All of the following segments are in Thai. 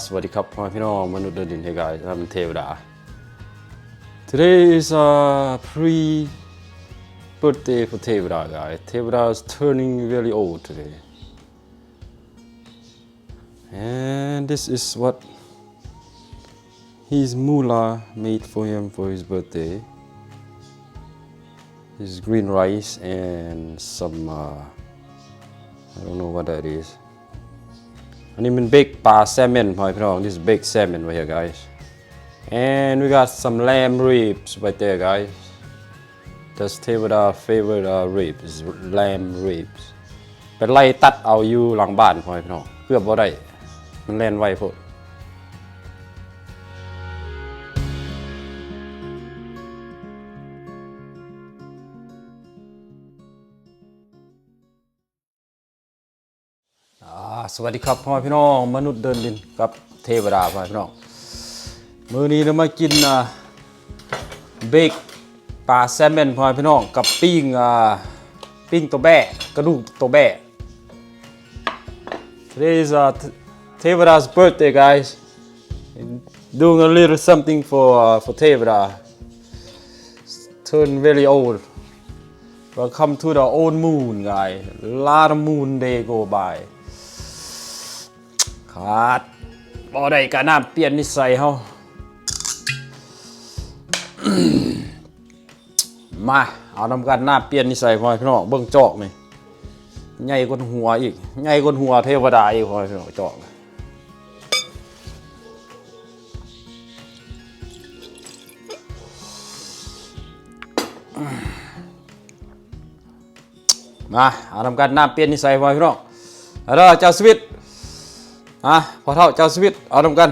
สวัสดีครับพ่อพี่น้องมนุษย์เดินดิน Hey guys I'm TAYWADA. Today is a pre-birthday for TAYWADA guys. TAYWADA is turning really old today. And this is what his mullah made for him for his birthday. This is green rice and some I don't know what that is. อันนี้เป็นเบกปลาแซลมอนพ่อพี่น้อง This is baked salmon right here guys. And we got some lamb ribs right there guys. That's TAYWADA favorite ribs is lamb ribs. เป็นไล่ตัดเอาอยู่หลังบ้านพ่อพี่น้องเกือบบ่ได้มันแล่นไวโพดสวัสดีครับพ่อพี่น้องมนุษย์เดินดินกับTAYWADAพ่อพี่น้องมื้อนี้เรามากินเบกปลาแซลมอนพ่อพี่น้องกับปิ้งตัวแบะกระดูกตัวแบะ Today is TAYWADA's birthday guys. Doing a little something for TAYWADA. Turn very old. Welcome to the old moon guys. A lot of moon day go by.ขาดบ่ได้ก็น้ำเปลี่ยนนิสัยเฮา มาเอาทำกันน้ำเปลี่ยนนิสัยพ่อพี่น้องเบิ่งจอกนี่ใหญ่กว่าหัวอีกใหญ่กว่าหัวTAYWADAอีกพ่อพี่น้องจอกมาเอาทำกันน้ำเปลี่ยนนิสัยพ่อพี่น้องแล้วเจ้าสวิตพอเท่าเจ้าสวิตเอาทำกัน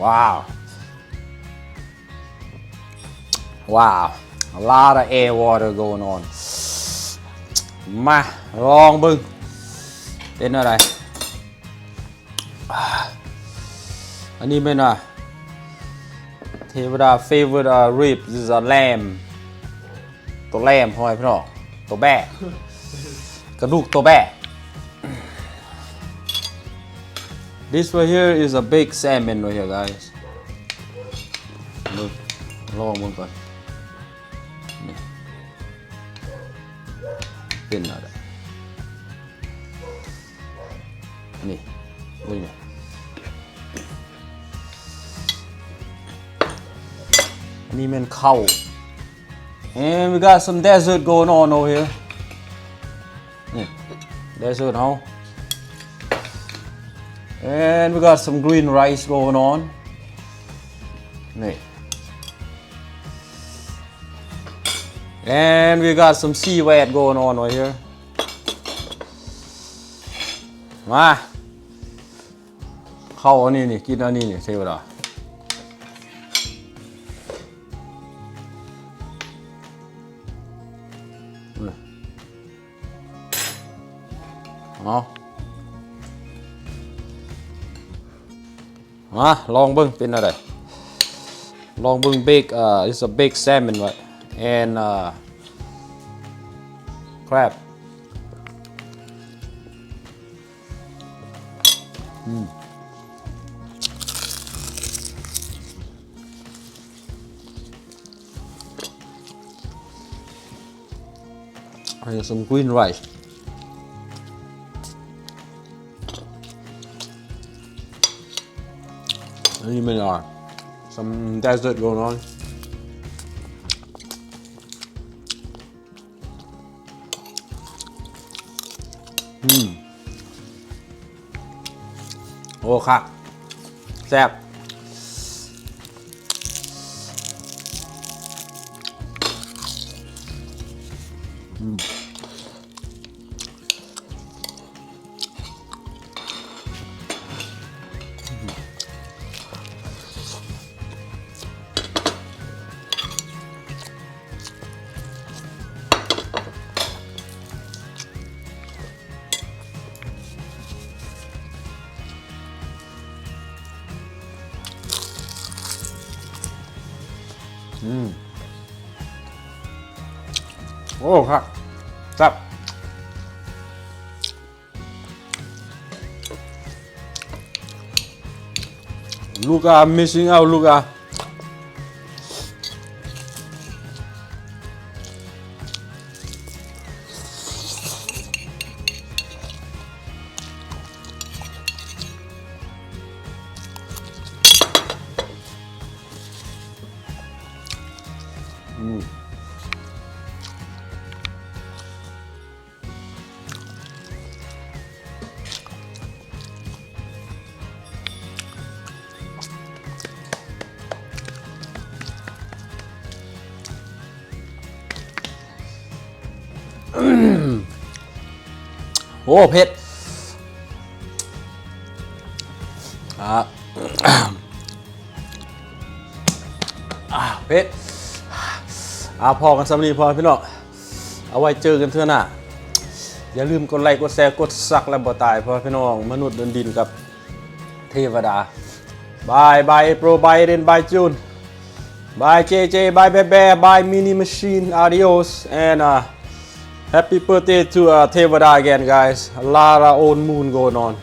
ว้าว a lot of air water going on มาลองบึงเป็นอะไรอันนี้เป็นTAYWADA favorite ribs is a lamb ตัวแลมพ่อพี่น้องตัวแบะกระดูกตัวแบะ This right here is a baked salmon right here guys ลองมึงก่อนนี่เป็นอะไรนี่ดูนี่นี่มันข้าว and we got some dessert going on over here นี่ dessert เฮา and we got some green rice going on นี่ and we got some seaweed going on over here มาข้าวอันนี้นี่กินอันนี้นี่TAYWADAลองเบิ่งเป็นอะไรลองเบิ่งเบกit's a baked salmon right and crab and some green riceอันนี้ไม่ได้some dessert going on โอ้ค่ะแซ่บ โอ้ครับครับลูกอา missing out ลูกอาโอ้เผ็ดเผ็ดพอกันสำนีพอพี่น้องเอาไว้เจอกันเถอะนะอย่าลืมกดไลค์กดแชร์กดซักและบ่ตายพอพี่น้องมนุษย์เดินดินกับเทวดาบายบายโปรบายเรนบายจูนบายเจเจบายแบแบบายมินิมาชีนอาดิโอส and happy birthday to Tevada again guys a lot of old moon going on